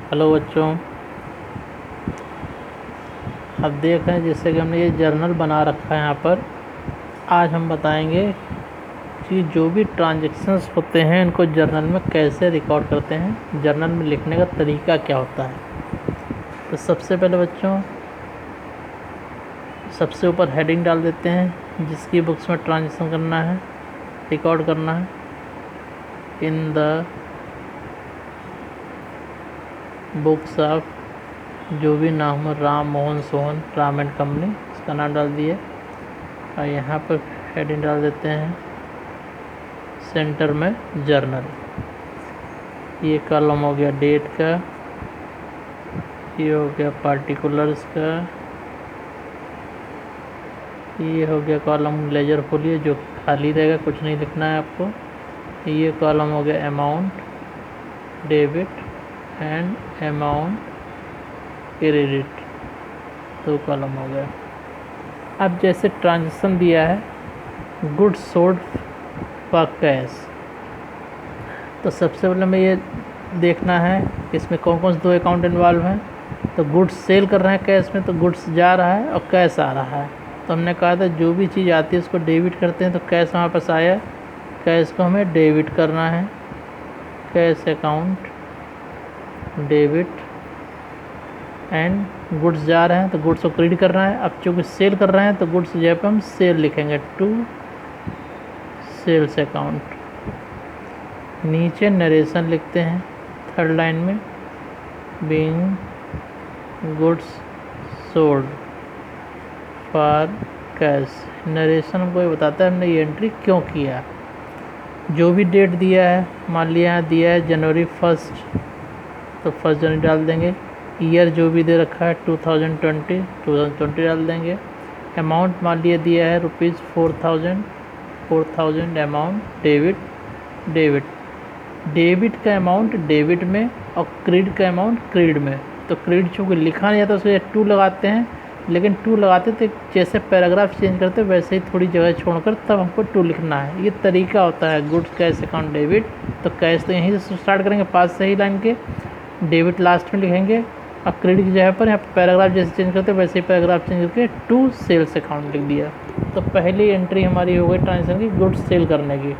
Hello बच्चों, अब देख रहे हैं जैसे कि हमने ये जर्नल बना रखा है। यहाँ पर आज हम बताएंगे कि जो भी ट्रांजैक्शंस होते हैं इनको जर्नल में कैसे रिकॉर्ड करते हैं, जर्नल में लिखने का तरीका क्या होता है। तो सबसे पहले बच्चों सबसे ऊपर हेडिंग डाल देते हैं जिसकी बुक्स में ट्रांजैक्शन करना है, रिकॉर्ड करना है। इन द बुक्स ऑफ जो भी नाम हो, राम मोहन सोहन राम एंड कंपनी, इसका नाम डाल दिए। और यहाँ पर हेडिंग डाल देते हैं सेंटर में जर्नल। ये कॉलम हो गया डेट का, ये हो गया पार्टिकुलर्स का, ये हो गया कॉलम लेजर खोलिए जो खाली रहेगा, कुछ नहीं लिखना है आपको। ये कॉलम हो गया amount debit and amount credit, दो कॉलम हो गया। अब जैसे ट्रांजैक्शन दिया है गुड्स सोल्ड फॉर कैश, तो सबसे पहले हमें ये देखना है इसमें कौन कौन से दो अकाउंट इन्वॉल्व हैं। तो गुड्स सेल कर रहे हैं कैश में, तो गुड्स जा रहा है और कैश आ रहा है। तो हमने कहा था जो भी चीज़ आती है उसको डेबिट करते हैं, तो कैश हमारे पास आया, कैश को हमें डेबिट करना है। Cash account debit and goods जा रहे हैं तो गुड्स को क्रेडिट कर रहा है। अब चूँकि सेल कर रहे हैं तो गुड्स जगह पर हम सेल लिखेंगे, टू सेल्स अकाउंट। नीचे नरेशन लिखते हैं थर्ड लाइन में, being goods sold for cash. Narration हमको ये बताता है हमने ये एंट्री क्यों किया। जो भी डेट दिया है, मान लिया यहाँ दिया है जनवरी 1 तो 1 जनवरी डाल देंगे। ईयर जो भी दे रखा है 2020 डाल देंगे। अमाउंट मान लिया दिया है ₹4000 अमाउंट डेबिट का अमाउंट डेबिट में और क्रेडिट का अमाउंट क्रेडिट में। तो क्रेडिट चूँकि लिखा नहीं जाता उसके 2 लगाते हैं, लेकिन 2 लगाते तो जैसे पैराग्राफ चेंज करते वैसे ही थोड़ी जगह छोड़कर तब हमको 2 लिखना है। ये तरीका होता है गुड्स कैश अकाउंट डेबिट। तो कैश तो यहीं से स्टार्ट करेंगे पास से ही लाइन के, डेबिट लास्ट में लिखेंगे। अब क्रेडिट की जगह पर यहाँ पैराग्राफ जैसे चेंज करते हैं वैसे ही पैराग्राफ चेंज करके 2 सेल्स अकाउंट लिख दिया। तो पहली एंट्री हमारी हो गई ट्रांजैक्शन की गुड्स सेल करने की।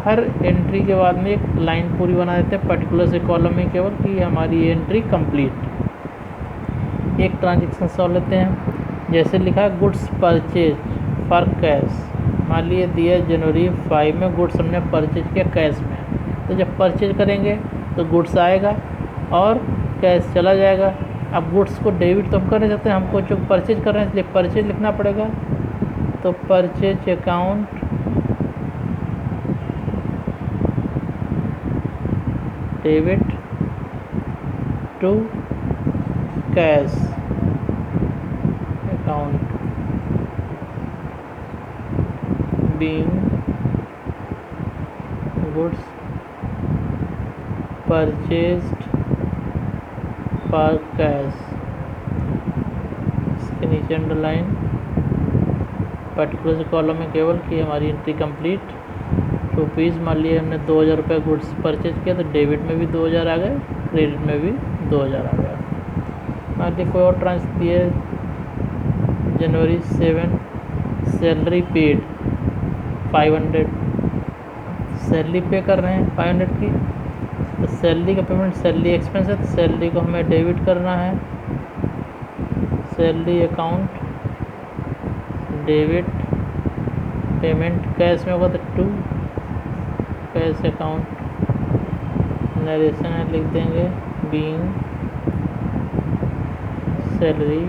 हर एंट्री के बाद में एक लाइन पूरी बना देते हैं पर्टिकुलर से कॉलम में केवल कि हमारी ये एंट्री कंप्लीट। एक ट्रांजैक्शन सॉल्व लेते हैं। जैसे लिखा है गुड्स परचेज फॉर कैश, मान लिए दिया जनवरी 5 में गुड्स हमने परचेज किया कैश में। तो जब परचेज करेंगे तो गुड्स आएगा और कैश चला जाएगा। अब गुड्स को डेबिट तो हम कर नहीं सकते, हमको जो परचेज कर रहे हैं इसलिए परचेज लिखना पड़ेगा। तो purchase account debit to cash account being goods purchased for cash. इसके नीचे अंडरलाइन पर्टिकुलर कॉलम में केवल कि हमारी एंट्री कंप्लीट। रुपीज़ मान लिए हमने 2000 रुपये गुड्स परचेज किया तो डेबिट में भी 2000 आ गए, क्रेडिट में भी 2000 आ गया। मान लीजिए कोई और ट्रांसफर दिए जनवरी 7 सैलरी पेड 500, सैलरी पे कर रहे हैं 500 की। तो सैलरी का पेमेंट सैलरी एक्सपेंस है, तो सैलरी को हमें डेबिट करना है। Salary account debit payment cash में होगा तो 2 कैश अकाउंट। नरेशन है लिख देंगे बीइंग सैलरी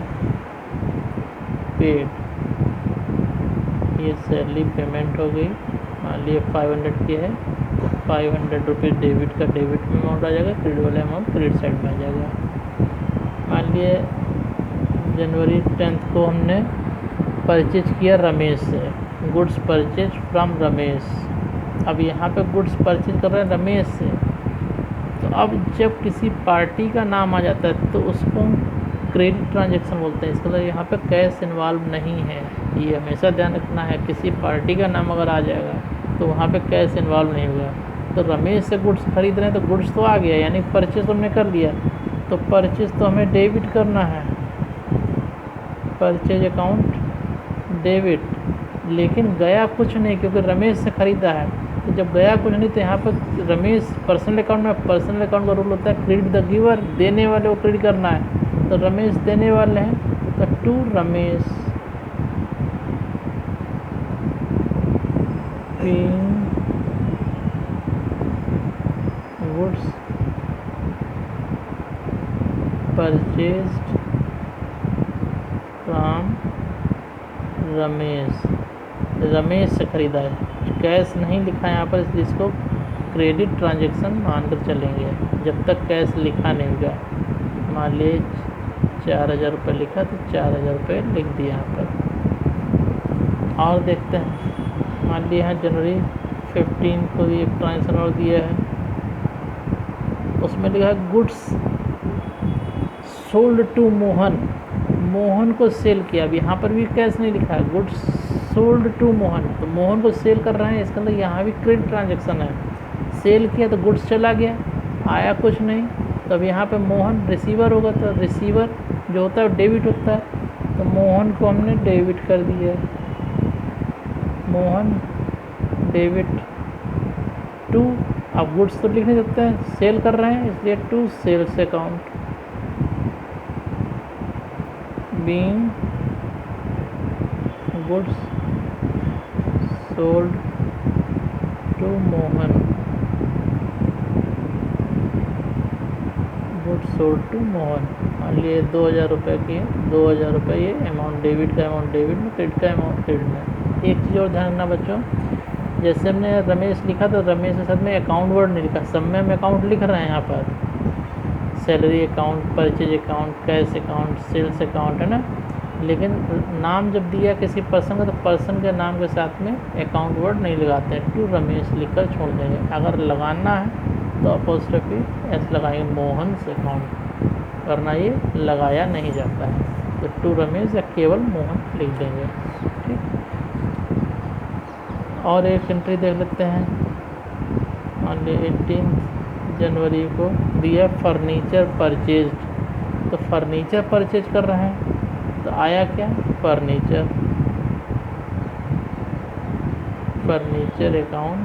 पेड, ये सैलरी पेमेंट हो गई। मान लिए 500 की है, 500 रुपये डेबिट का डेबिट में अमाउंट आ जाएगा, क्रेडिट वाला अमाउंट क्रेडिट साइड में आ जाएगा। मान लिए जनवरी 10 को हमने परचेज किया रमेश से, गुड्स परचेज फ्रॉम रमेश। अब यहाँ पे गुड्स परचेज कर रहे हैं रमेश से। तो अब जब किसी पार्टी का नाम आ जाता है तो उसको क्रेडिट ट्रांजैक्शन बोलते हैं। इसका मतलब यहाँ पे कैश इन्वॉल्व नहीं है, ये हमेशा ध्यान रखना है। किसी पार्टी का नाम अगर आ जाएगा तो वहाँ पे कैश इन्वॉल्व नहीं होगा। तो रमेश से गुड्स खरीद रहे हैं तो गुड्स तो आ गया, यानी परचेस हमने कर लिया, तो परचेस तो हमें डेबिट करना है, परचेज अकाउंट डेबिट। लेकिन गया कुछ नहीं क्योंकि रमेश से ख़रीदा है, तो जब गया कुछ नहीं तो यहाँ पर रमेश पर्सनल अकाउंट में, पर्सनल अकाउंट का रूल होता है क्रेडिट द गिवर, देने वाले को क्रेडिट करना है, तो रमेश देने वाले हैं, तो to Ramesh paying goods purchased from Ramesh, Ramesh से ख़रीदा है, कैश नहीं लिखा है यहाँ पर, इसलिए इसको क्रेडिट ट्रांजैक्शन मानकर चलेंगे जब तक कैश लिखा नहीं होगा। मान लीजिए 4000 रुपये लिखा तो 4000 रुपये लिख दिया यहाँ पर। और देखते हैं, मान लीजिए यहाँ जनवरी 15 को भी एक ट्रांजैक्शन और दिया है, उसमें लिखा है goods sold to Mohan, Mohan को सेल किया। अब यहाँ पर भी कैश नहीं लिखा है, गुड्स सोल्ड टू मोहन, तो मोहन को सेल कर रहे हैं, इसके अंदर यहाँ भी क्रेडिट ट्रांजैक्शन है, सेल किया तो गुड्स चला गया, आया कुछ नहीं, तो अब यहाँ पे मोहन रिसीवर होगा, तो रिसीवर जो होता है डेबिट होता है, तो मोहन को हमने डेबिट कर दिया, मोहन डेबिट टू, अब गुड्स तो लिख नहीं सकते हैं, सेल कर रहे हैं इसलिए to sales account being goods sold to Mohan, goods sold to Mohan. मान लिए 2000 रुपये की है, 2000 रुपये ये अमाउंट डेबिट का अमाउंट डेबिट में, क्रेडिट का अमाउंट क्रेडिट में। एक चीज़ और ध्यान रखना बच्चों, जैसे हमने रमेश लिखा तो रमेश के साथ में अकाउंट वर्ड नहीं लिखा, सब में हम अकाउंट लिख रहे हैं यहाँ पर, salary account, purchase account, cash account, sales account, है ना। लेकिन नाम जब दिया किसी पर्सन का तो पर्सन के नाम के साथ में अकाउंट वर्ड नहीं लगाते हैं, टू रमेश लिखकर छोड़ देंगे। अगर लगाना है तो अपोस्ट्रोफी एस लगाएंगे, मोहन से अकाउंट करना ये लगाया नहीं जाता है, तो टू रमेश या केवल मोहन लिख देंगे। ठीक, और एक एंट्री देख लेते हैं, मान लीजिए 18 जनवरी को दिया फर्नीचर परचेज्ड, तो फर्नीचर परचेज कर रहे हैं, तो आया क्या, फर्नीचर, फर्नीचर अकाउंट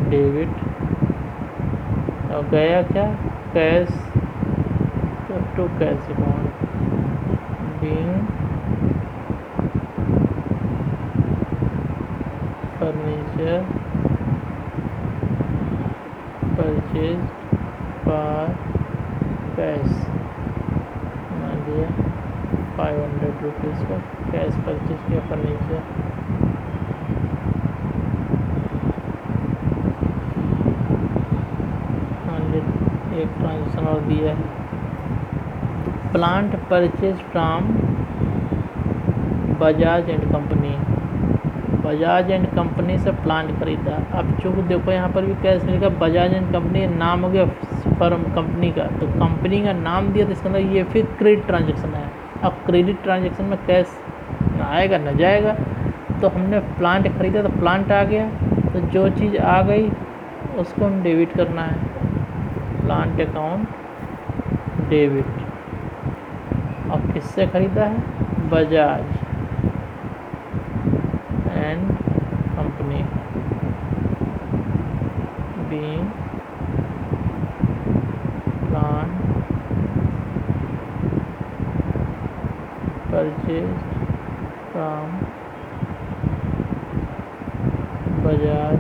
डेबिट, और गया क्या, कैश, तो to cash account being furniture purchase for cash, मान लिया 500 रुपीज़ का कैश परचेज किया फर्नीचर। मान लीजिए एक ट्रांजेक्शन और दिया है, plant purchase from Bajaj and company, Bajaj and company से प्लांट खरीदा। अब चूँकि देखो यहाँ पर भी कैश नहीं लिखा, बजाज एंड कंपनी नाम हो गया फर्म कंपनी का, तो कंपनी का नाम दिया तो इसके अंदर ये फिर क्रेडिट ट्रांजैक्शन है। अब क्रेडिट ट्रांजैक्शन में कैश ना आएगा न जाएगा, तो हमने प्लांट खरीदा तो प्लांट आ गया, तो जो चीज़ आ गई उसको हम डेबिट करना है, प्लांट अकाउंट डेबिट। और किससे ख़रीदा है, Bajaj and company being plant purchased from Bajaj